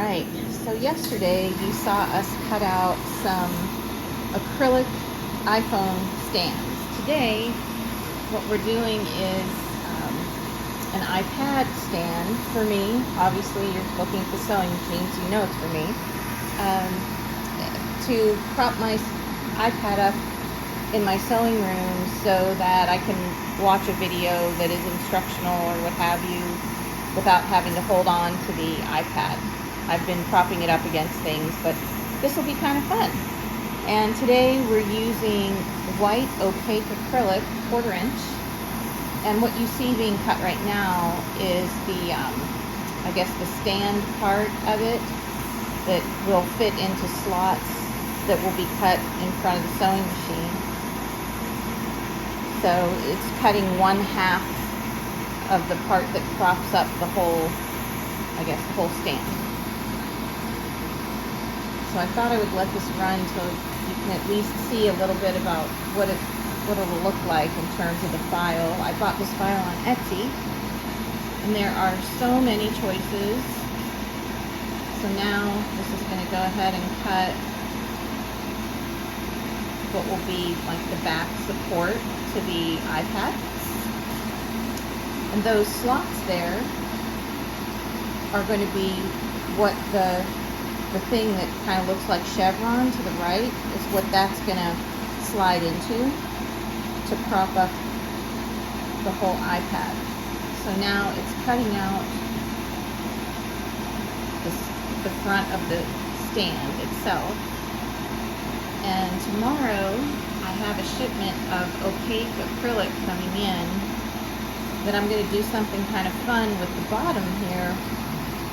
Alright, so yesterday you saw us cut out some acrylic iPhone stands. Today, what we're doing is an iPad stand for me. Obviously, you're looking at the sewing machine, so you know it's for me. To prop my iPad up in my sewing room so that I can watch a video that is instructional or what have you without having to hold on to the iPad. I've been propping it up against things, but this will be kind of fun. And today we're using white opaque acrylic, 1/4 inch. And what you see being cut right now is the, I guess the stand part of it that will fit into slots that will be cut in front of the sewing machine. So it's cutting 1/2 of the part that props up the whole, I guess, the whole stand. So I thought I would let this run so you can at least see a little bit about what it'll look like in terms of the file. I bought this file on Etsy, and there are so many choices. So now this is going to go ahead and cut what will be like the back support to the iPad. And those slots there are going to be what the thing that kind of looks like chevron to the right is what that's going to slide into to prop up the whole iPad. So now it's cutting out the front of the stand itself. And tomorrow I have a shipment of opaque acrylic coming in that I'm going to do something kind of fun with the bottom here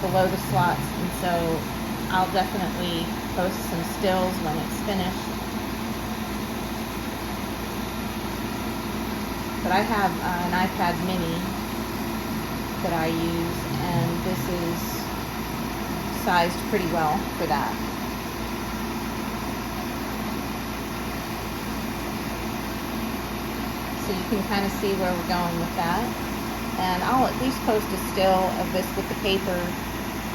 below the slots, and so I'll definitely post some stills when it's finished. But I have an iPad mini that I use, and this is sized pretty well for that. So you can kind of see where we're going with that. And I'll at least post a still of this with the paper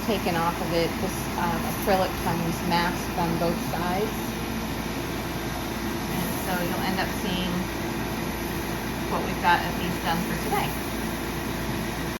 taken off of it. This acrylic comes masked on both sides. And so you'll end up seeing what we've got at least done for today.